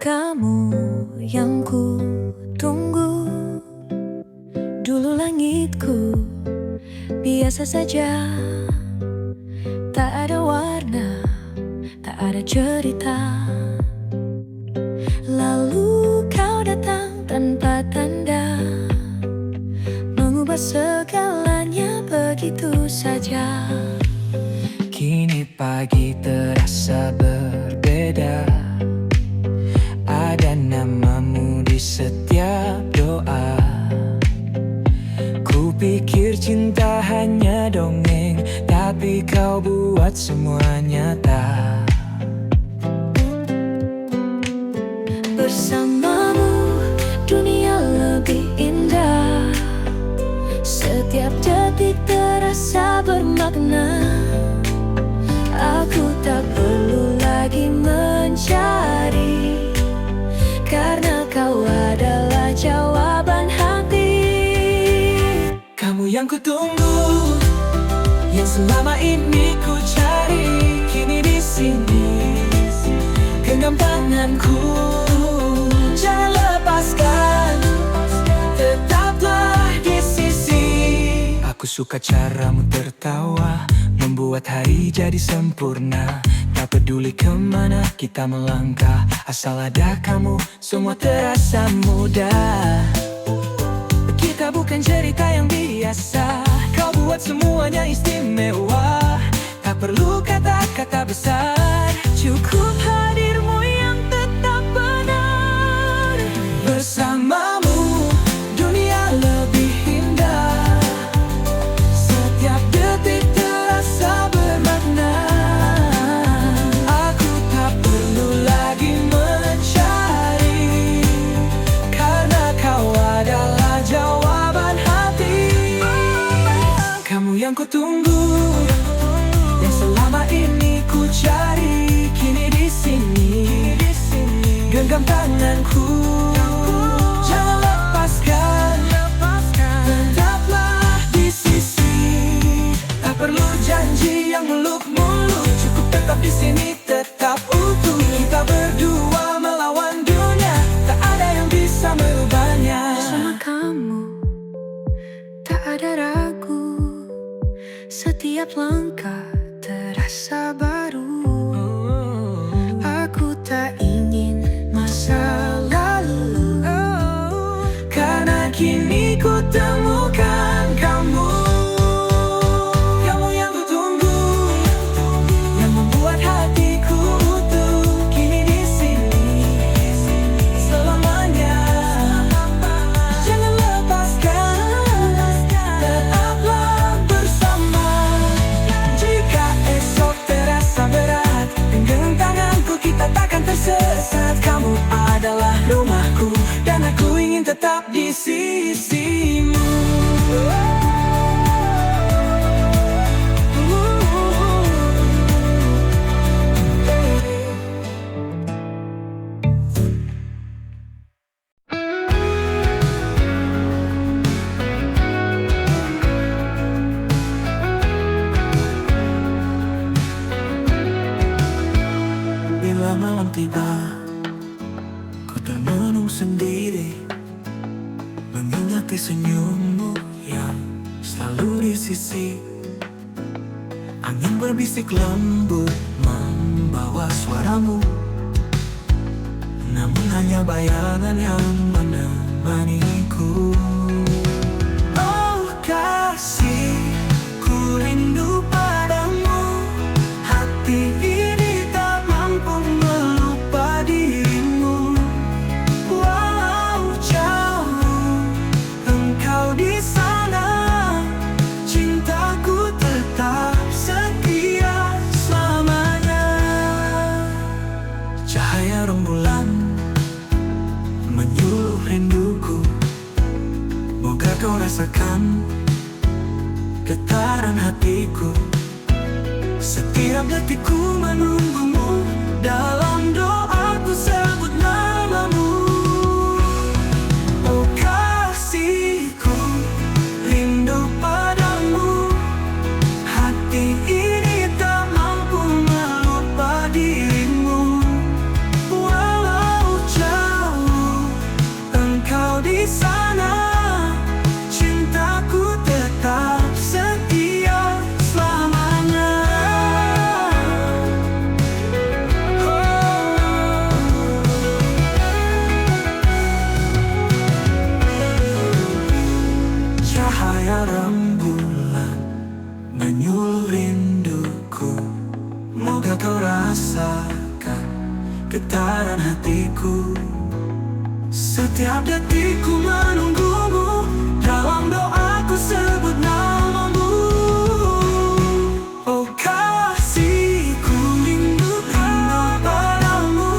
Kamu yang ku tunggu. Dulu langitku biasa saja, tak ada warna, tak ada cerita. Lalu kau datang tanpa tanda, mengubah segalanya begitu saja. Kini pagi terasa berbeda, ada namamu di setiap doa. Ku pikir cinta hanya dongeng, tapi kau buat semua nyata. Bersamamu dunia lebih indah, setiap detik terasa bermakna. Aku tak perlu lagi mencari, karena kau adalah jawaban hati. Kamu yang ku tunggu, yang selama ini ku cari, kini di sini genggam tanganku. Jangan lepaskan, tetaplah di sisi. Aku suka caramu tertawa, membuat hari jadi sempurna. Tak peduli kemana kita melangkah, asal ada kamu semua terasa mudah. Kita bukan cerita yang biasa, kau buat semuanya istimewa. Tak perlu kata-kata besar, cukup hadirmu yang tetap benar. Bersamamu dunia lebih indah, setiap detik terasa bermakna. Aku tak perlu lagi mencari, karena kau adalah jawaban hati. Kamu yang ku tunggu, yang selama ini ku cari, kini di sini genggam tanganku. Jangan lepaskan, tetaplah di sisi. Tak perlu janji yang muluk-muluk, cukup tetap di sini, tetap utuh. Kita berdua melawan dunia, tak ada yang bisa merubahnya. Bersama kamu tak ada ragu, setiap langkah terasa baru. Aku tak ingin masa lalu, Karena kini ku temukan kamu. Kamu yang ku tunggu, yang membuat hatiku utuh. Kini di sini selamanya. Jangan lepaskan, tetaplah bersama. Jika esok terasa berat, genggam tanganku, kita takkan tersesat. Kamu adalah rumahku, dan aku ingin tetap di sisimu. Bila malam tiba, ku termenung sendiri, mengingati senyummu yang selalu di sisi. Angin berbisik lembut membawa suaramu, namun hanya bayangan yang menemaniku. Oh kasih, ku rindu padamu. Hati ini tak mampu melupa dirimu. Walau jauh engkau di sana, cintaku tetap setia selamanya. Cahaya rembulan menyuluh rinduku, moga kau rasakan getaran hatiku. Setiap detikku menunggumu, dalam doaku sebut namamu. Oh kasihku, rindu padamu. Hati ini tak mampu melupa dirimu. Walau jauh dalam hatiku. Setiap detikku menunggumu, dalam doaku sebut namamu. Oh kasihku, rindukan padamu.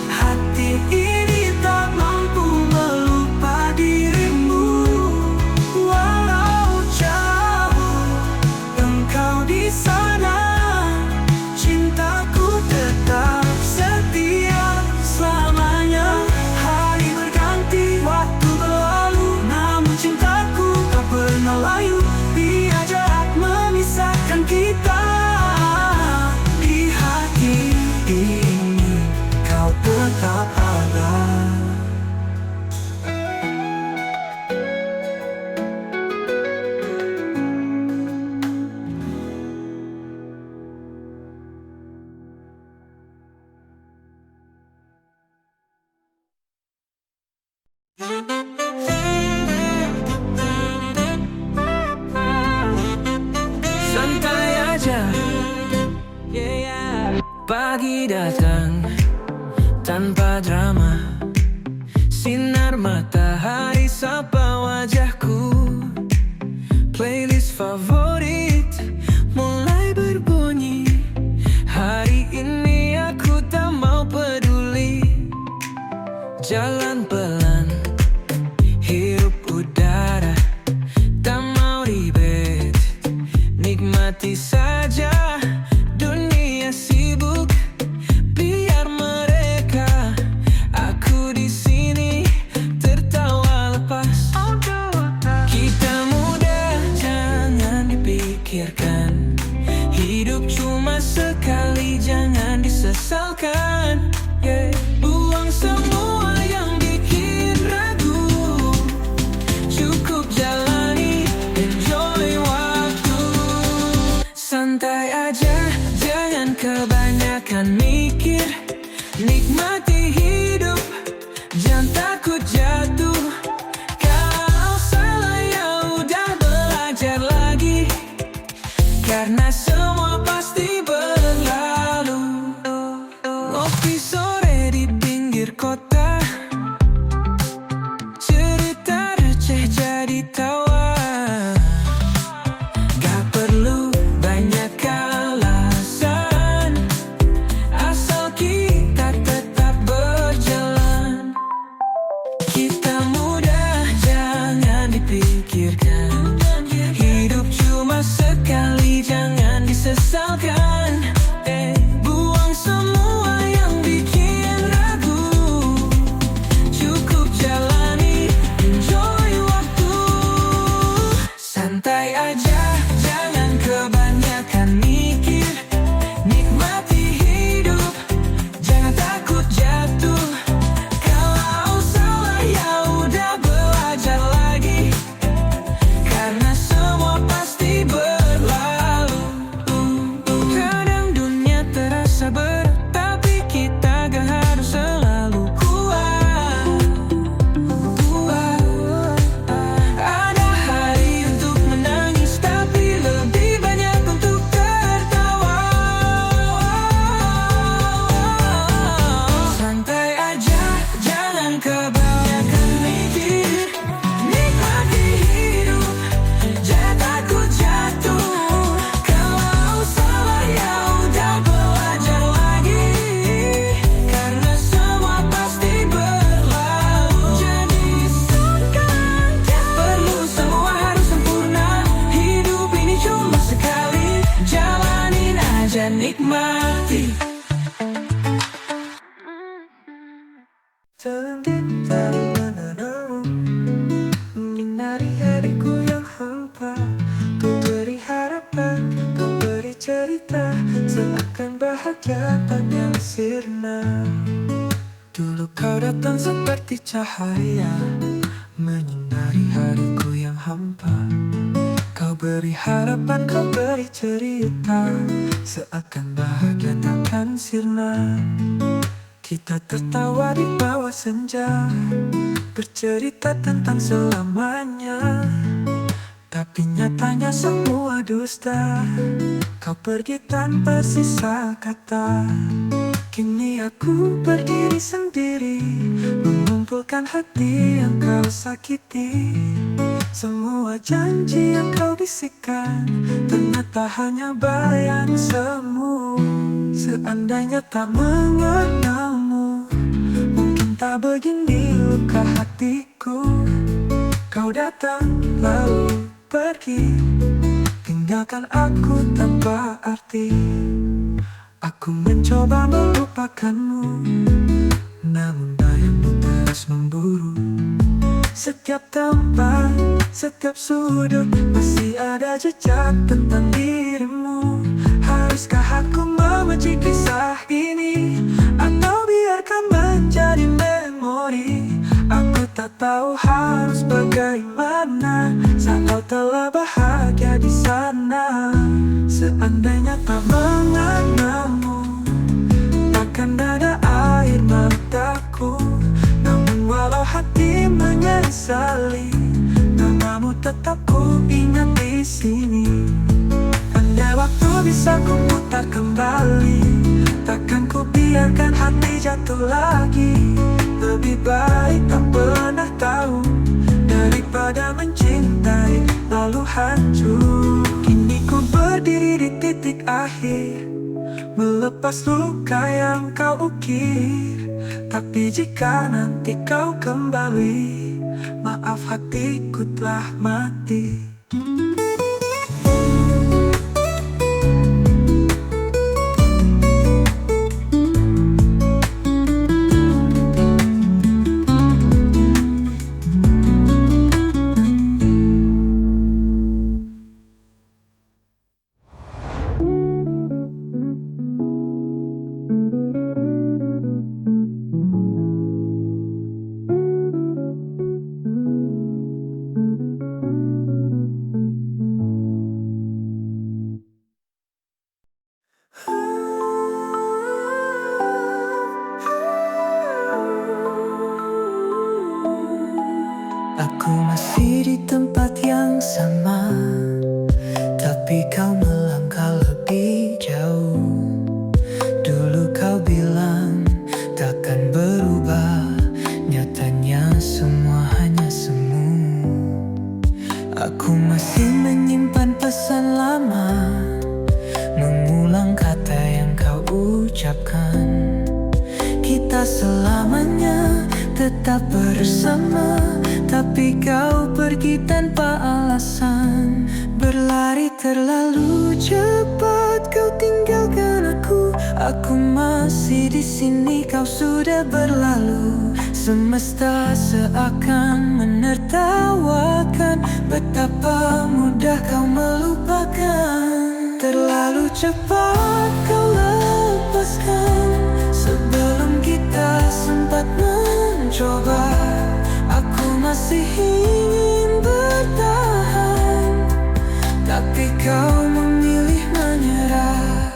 Hati ini tak mampu melupa dirimu. Walau jauh engkau di sana, cintaku tetap setia selamanya. Hari berganti, waktu berlalu, namun cintaku tak pernah layu. Biar jarak memisahkan kita, di hati ini kau tetap ada. Santai aja, pagi datang tanpa drama. Sinar matahari sapa wajahku. Playlist favorit mulai berbunyi. Hari ini aku tak mau peduli. Jalan pelan, hirup udara, tak mau ribet, nikmati saja dunia sibuk. Biar mereka, aku di sini tertawa lepas. Kita muda, jangan dipikirkan. Hidup cuma sekali, jangan disesalkan. Buang semua yang bikin ragu. Cukup jalani, enjoy waktu. Santai aja, jangan kebanyakan mikir. Nikmati hidup, jangan takut jatuh. Kalau salah ya udah belajar lagi, karena semua pasti berlalu. Ngopi sore di pinggir kota, cerita receh jadi tawa. Gak perlu banyak alasan, asal kita tetap berjalan. Kita muda, jangan dipikirkan. Hidup cuma sekali, jangan disesalkan. Buang semua yang bikin ragu. Cukup jalani, enjoy waktu. Santai aja, jangan kebanyakan mikir. Nikmati hidup, jangan takut jatuh. Kalau salah ya udah belajar lagi, karena semua pasti berlalu. Kadang dunia terasa berat, tapi kita gak harus selalu kuat. Ada hari untuk menangis, tapi lebih banyak untuk tertawa. Santai aja, jangan kebanyakan mikir. Nikmati hidup, jangan takut jatuh. Kalau salah ya udah belajar lagi, karena semua pasti berlalu. Jadi sangkan tak perlu semua harus sempurna. Hidup ini cuma sekali, jalanin aja, nikmati. Menyinari hariku yang hampa. Kau beri harapan, kau beri cerita, seakan bahagia yang sirna. Dulu kau datang seperti cahaya, menyinari hariku yang hampa. Kau beri harapan, kau beri cerita, seakan bahagia takkan sirna. Kita tertawa di bawah senja, bercerita tentang selamanya. Tapi nyatanya semua dusta, kau pergi tanpa sisa kata. Kini aku berdiri sendiri, mengumpulkan hati yang kau sakiti. Semua janji yang kau bisikkan ternyata hanya bayang semu. Seandainya tak mengenalmu, mungkin tak begini luka hatiku. Kau datang lalu pergi, tinggalkan aku tanpa arti. Aku mencoba melupakanmu, namun dayangmu terus memburu. Setiap tempat, setiap sudut masih ada jejak tentang dirimu. Haruskah aku membenci kisah ini, atau biarkan menjadi memori? Aku tak tahu harus bagaimana saat kau telah bahagia di sana. Seandainya tak mengenalmu, takkan ada air mataku. Namun walau hati menyesali, namamu tetap ku ingat di sini. Andai waktu bisa ku putar kembali, takkan ku biarkan hati jatuh lagi. Lebih baik tak pernah tahu daripada mencintai lalu hancur. Kini ku berdiri di titik akhir, melepas luka yang kau ukir. Tapi jika nanti kau kembali, maaf hatiku telah mati. Aku masih di tempat yang sama, tapi kau melangkah lebih jauh. Dulu kau bilang takkan berubah, nyatanya semua hanya semu. Aku masih menyimpan pesan lama, mengulang kata yang kau ucapkan. Kita selamanya tetap bersama, tapi kau pergi tanpa alasan. Berlari terlalu cepat, kau tinggalkan aku. Aku masih di sini, kau sudah berlalu. Semesta seakan menertawakan betapa mudah kau melupakan. Terlalu cepat kau lepaskan, sebelum kita sempat mencoba. Aku masih ingin bertahan, tapi kau memilih menyerah.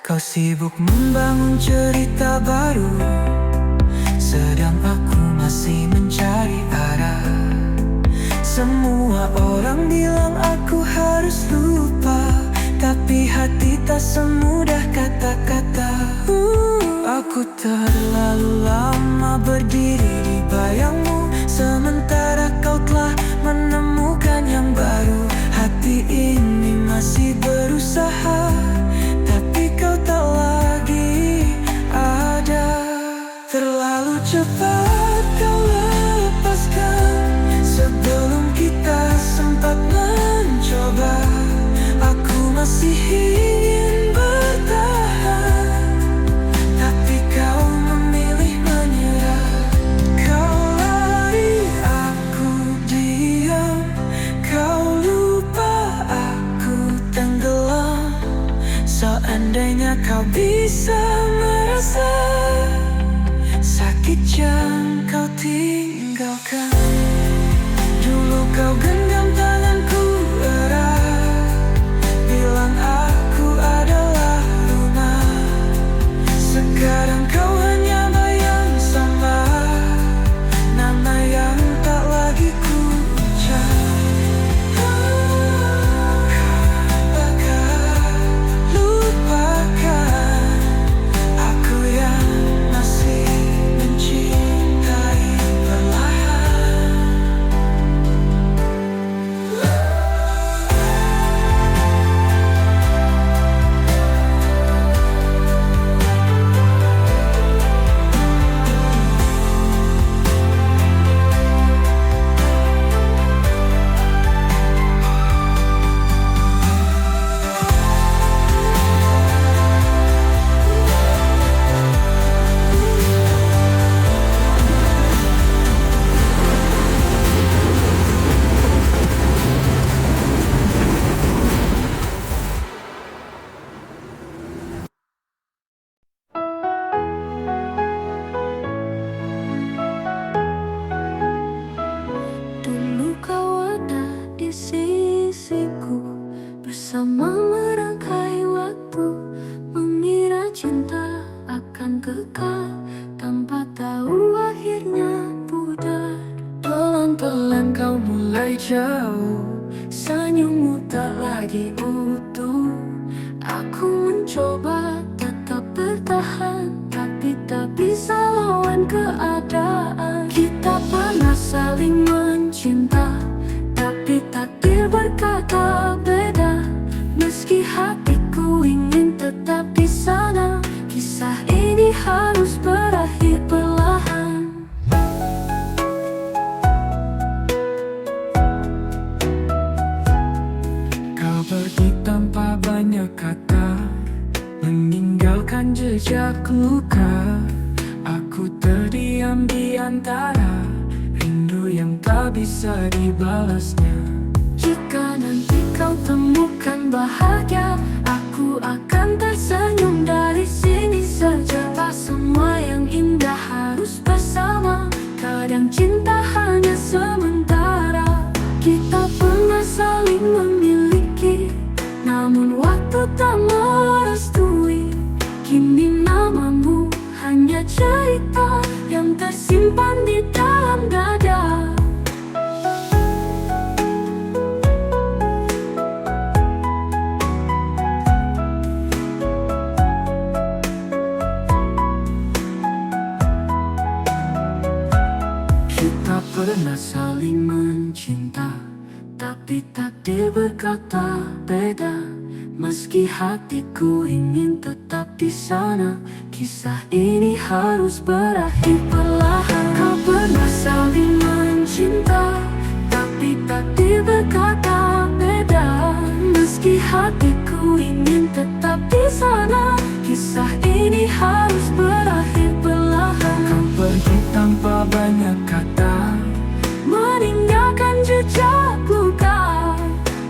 Kau sibuk membangun cerita baru, sedang aku masih mencari arah. Semua orang bilang aku harus lupa, tapi hati tak semudah kata-kata. Aku terlalu lama berdiri di bayangmu, sementara kau telah menemukan yang baru. Hati ini masih berusaha, tapi kau tak lagi ada. Terlalu cepat kau lepaskan, sebelum kita sempat mencoba. Aku masih ingin bertahan, tapi kau memilih menyerah. Kau lari, aku diam. Kau lupa, aku tenggelam. Seandainya kau bisa merasa sakit yang kau tinggalkan. Dulu kau genggam tanganku erat, bilang aku adalah lunak. Sekarang kau hanya bayang sama, nama yang tak lagi ku ucap. Lupakan, aku jauh, senyummu tak lagi utuh. Aku mencoba tetap bertahan, tapi tak bisa lawan keadaan. Kita pernah saling mencinta, tapi takdir berkata beda. Meski hatiku ingin tetap di sana, kisah ini harus berakhir perlahan. Kau pergi tanpa banyak kata, meninggalkan jejak luka. Aku terdiam di antara rindu yang tak bisa dibalasnya. Jika nanti kau temukan bahagia, aku akan tersenyum dari sini saja. Tak semua yang indah harus bersama, kadang cinta hanya sementara. Kita pernah saling memiliki, namun waktu tak merestui. Kini namamu hanya cerita yang tersimpan di dalam dada. Kita pernah saling mencinta, tapi takdir berkata beda. Meski hatiku ingin tetap di sana, kisah ini harus berakhir perlahan. Kau pernah saling mencinta, tapi takdir berkata beda. Meski hatiku ingin tetap di sana, kisah ini harus berakhir perlahan. Kau pergi tanpa banyak kata, meninggalkan jejak luka.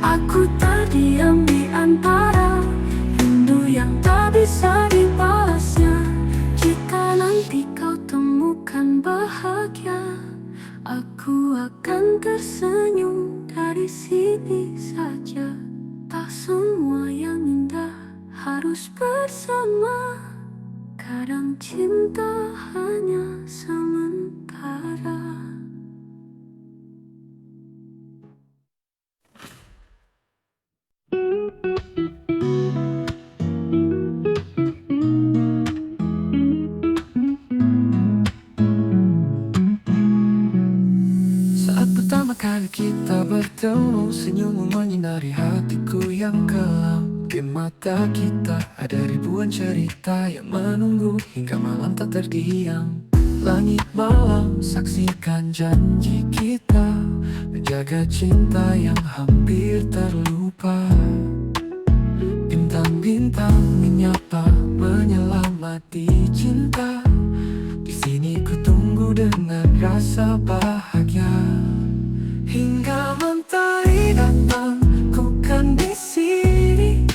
Aku terdiam di antara rindu yang tak bisa dibalasnya. Jika nanti kau temukan bahagia, aku akan tersenyum dari sini saja. Tak semua yang indah harus bersama, kadang cinta hanya sementara. Saat pertama kali kita bertemu, senyummu menyinari hatiku yang kelam. Di mata kita ada ribuan cerita yang menunggu hingga malam tak terdiam. Langit malam saksikan janji kita, menjaga cinta yang hampir terlupa. Bintang-bintang menyapa, menyelamati cinta. Di sini ku tunggu dengan rasa bahagia. Hingga mentari datang, ku kan di sini.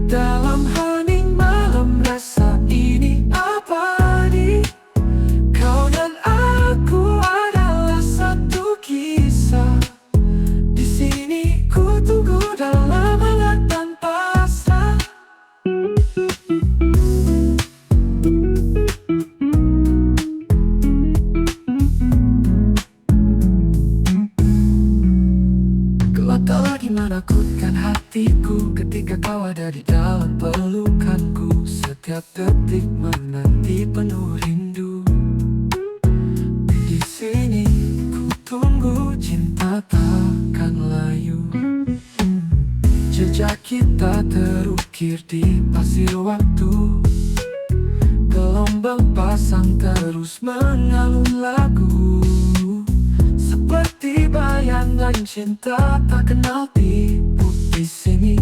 Dalam hening malam rasa ini abadi. Kau dan aku adalah satu kisah. Di sini ku tunggu dalam hangat dan pasrah. Gelap tak lagi menakutkan hatiku ketika kau ada di dalam pelukanku. Setiap detik menanti penuh rindu. Di sini ku tunggu, cinta takkan layu. Jejak kita terukir di pasir waktu. Gelombang pasang terus mengalun lagu. Seperti bayangan cinta tak kenal tipu. Di sini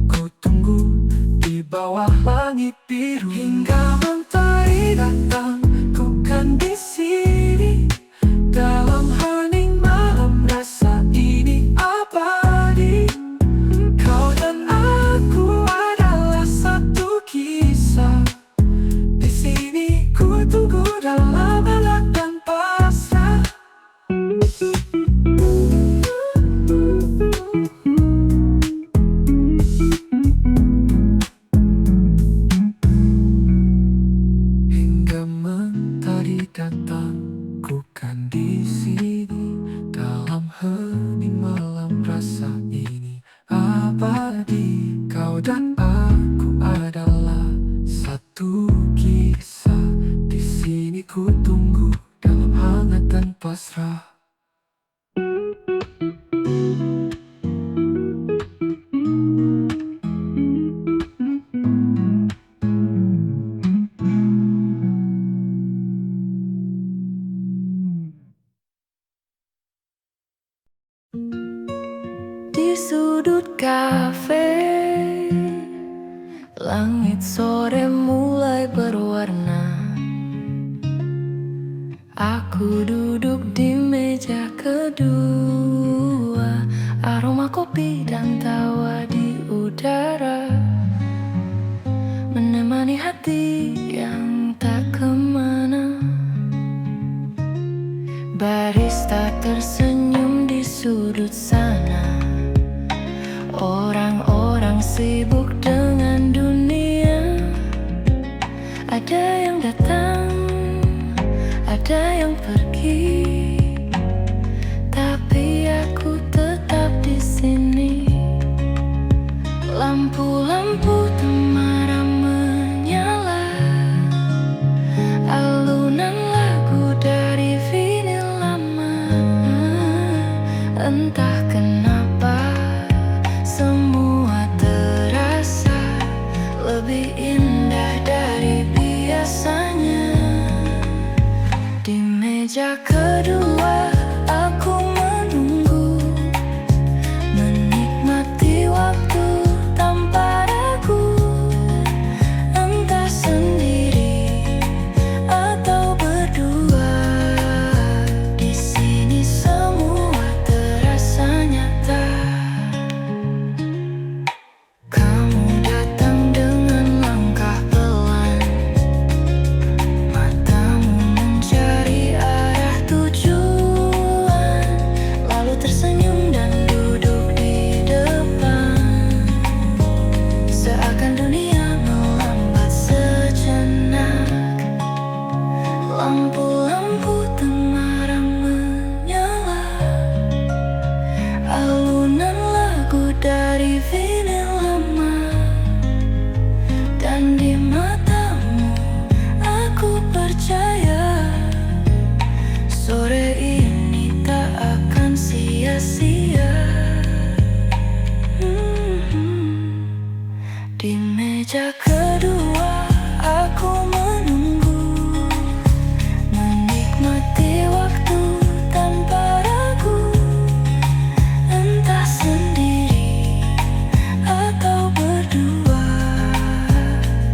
ku tunggu di bawah langit biru. Hingga mentari datang, ku kan di sini. Dalam hening malam rasa ini abadi. Kau dan aku adalah satu kisah. Di sini ku tunggu dalam hangat dan pasrah. Hingga mentari datang, ku kan di sini. Dalam hening malam menunggu dalam hangat dan pasrah. Di sudut kafe, langit sore mulai berwarna. Aku duduk di meja kedua, aroma kopi dan tawa di udara menemani hati yang tak kemana. Barista tersenyum di sudut sana. Orang-orang sibuk dengan dunia. Ada yang datang, ada yang pergi, tapi aku tetap di sini. Lampu-lampu temaram menyala, alunan lagu dari vinil lama. Entah kenapa semua terasa lebih indah dari biasanya. Di meja kedua aku menunggu, menikmati waktu tanpa ragu. Entah sendiri atau berdua, di sini semua terasa nyata. Kamu datang dengan langkah pelan, matamu mencari arah tujuan, lalu tersenyum dan duduk di depan. Seakan dunia melambat sejenak. Lampu-lampu temaram menyala, alunan lagu dari vinil lama. Dan di matamu aku percaya, sore ini tak akan sia-sia. Di meja kedua aku menunggu, menikmati waktu tanpa ragu. Entah sendiri atau berdua,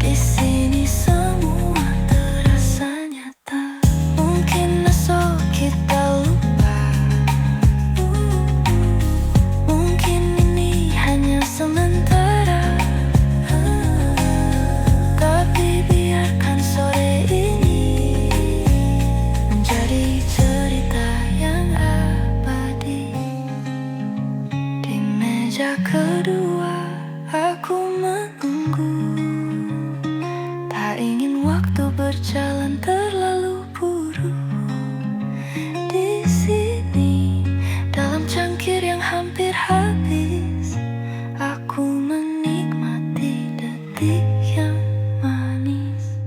di sini semua terasa nyata. Mungkin esok kita lupa, mungkin ini hanya sementara. Tapi biarkan sore ini menjadi cerita yang abadi. Di meja kedua aku menunggu, tak ingin waktu berjalan terlalu buru. Di sini dalam cangkir yang hampir habis, aku menikmati detik yang manis.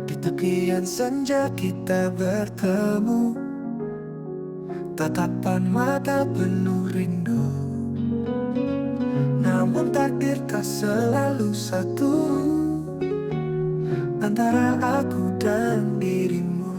Di tepian senja kita bertemu, tatapan mata penuh rindu. Namun takdir tak selalu satu antara aku dan dirimu.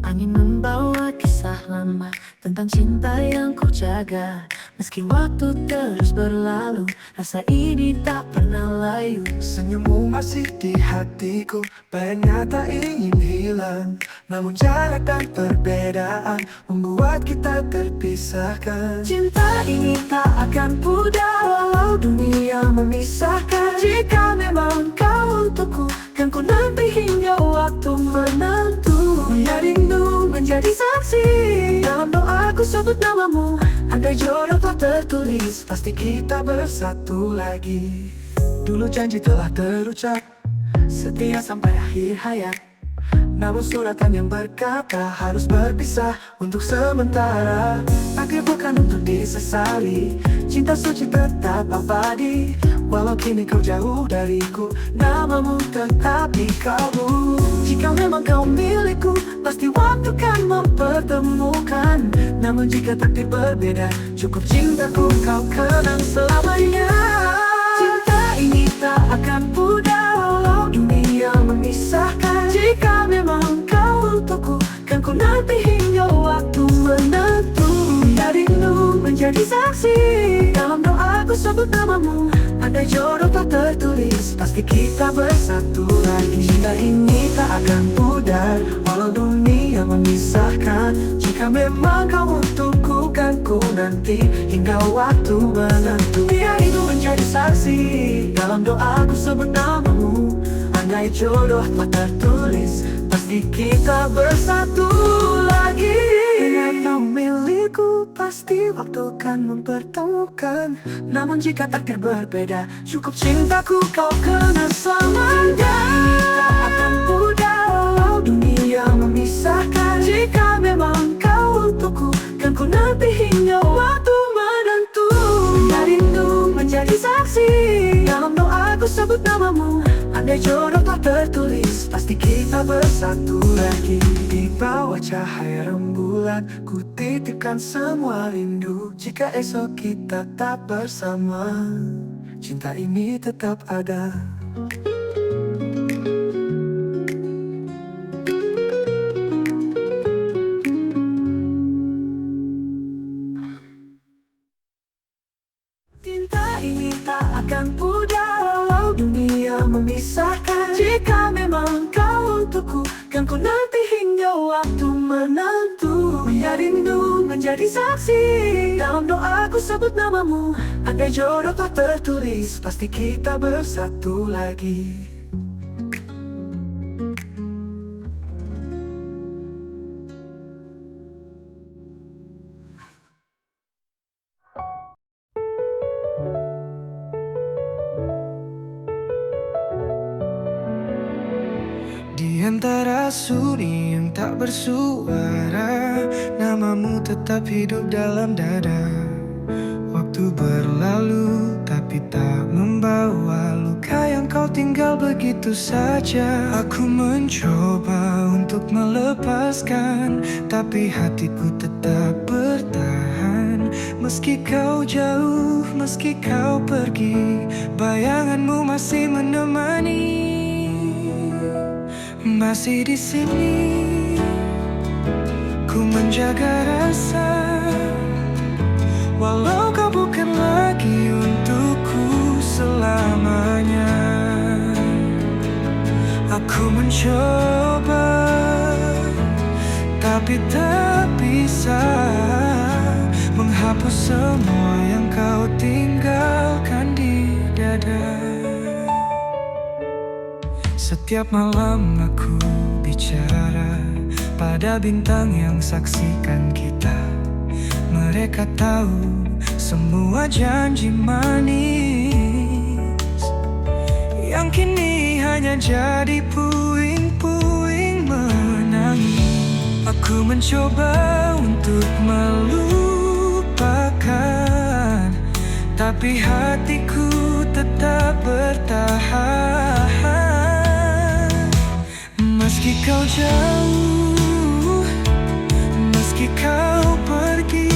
Angin membawa kisah lama tentang cinta yang ku jaga. Meski waktu terus berlalu, rasa ini tak pernah layu. Senyummu masih di hatiku, bayangnya tak ingin hilang. Namun jarak dan perbedaan membuat kita terpisahkan. Cinta ini tak akan pudar walau dunia memisahkan. Jika memang kau untukku, kan ku nanti hingga waktu menentu. Biar rindu menjadi saksi, dalam doaku sebut namamu. Andai jodoh telah tertulis, pasti kita bersatu lagi. Dulu janji telah terucap, setia sampai akhir hayat. Namun suratan yang berkata harus berpisah untuk sementara. Akhir bukan untuk disesali, cinta suci tetap abadi. Walau kini kau jauh dariku, namamu tetap di kalbu. Jika memang kau milikku, pasti waktu kan mempertemukan. Namun jika takdir berbeda, cukup cintaku kau kenang selamanya. Cinta ini tak akan pudar walau dunia memisahkan. Jika memang kau untukku, kan ku nanti hingga waktu menentu. Rindu menjadi saksi, dalam doaku sebut namamu. Andai jodoh tak tertulis, pasti kita bersatu lagi. Cinta ini tak akan pudar walau dunia memisahkan. Jika memang kau untukku, kan ku nanti hingga waktu menentu. Biar itu menjadi saksi, dalam doaku sebut namamu. Andai jodoh tak tertulis, pasti kita bersatu lagi. Dengan kau milikku, pasti waktu kan mempertemukan. Namun jika takdir berbeda, cukup cintaku kau kena selamanya. Ini tak akan pudar walau dunia memisahkan. Jika memang kau untukku, kan ku nanti hingga waktu menentu. Rindu menjadi saksi, dalam doaku sebut namamu. Andai jodoh tak tertulis, pasti kita bersatu lagi. Di bawah cahaya rembulan, ku titipkan semua rindu. Jika esok kita tak bersama, cinta ini tetap ada. Cinta ini tak akan pudar walau dunia memisahkan. Jika memang kau untukku, kan ku nanti hingga waktu menentu. Biar rindu menjadi saksi, dalam doaku sebut namamu. Andai jodoh tak tertulis, pasti kita bersatu lagi. Di antara sunyi yang tak bersuara, namamu tetap hidup dalam dada. Waktu berlalu tapi tak membawa luka yang kau tinggal begitu saja. Aku mencoba untuk melepaskan, tapi hatiku tetap bertahan. Meski kau jauh, meski kau pergi, bayanganmu masih menemani. Masih di sini, ku menjaga rasa. Walau kau bukan lagi untukku selamanya. Aku mencoba, tapi tak bisa menghapus semua yang kau tinggalkan di dada. Setiap malam aku bicara pada bintang yang saksikan kita. Mereka tahu semua janji manis yang kini hanya jadi puing-puing menangis. Aku mencoba untuk melupakan, tapi hatiku tetap bertahan. Meski kau jauh, meski kau pergi,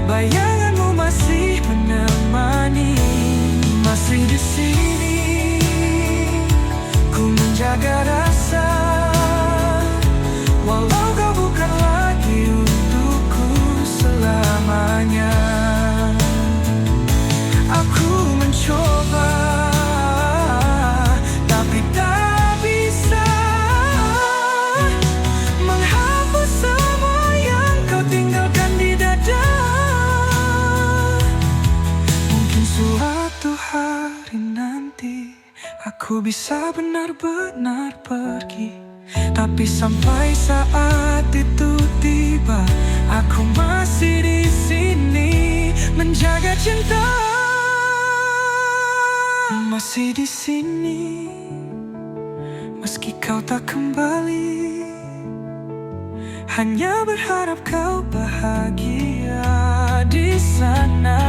bayanganmu masih menemani. Masih di sini, ku menjaga rasa. Walau kau bukan lagi untukku selamanya. Aku mencoba, tapi tak bisa menghapus semua yang kau tinggalkan di dada. Mungkin suatu hari nanti aku bisa benar-benar pergi, tapi sampai saat itu tiba, aku masih di sini menjaga cinta. Masih di sini, Meski kau tak kembali, hanya berharap kau bahagia di sana.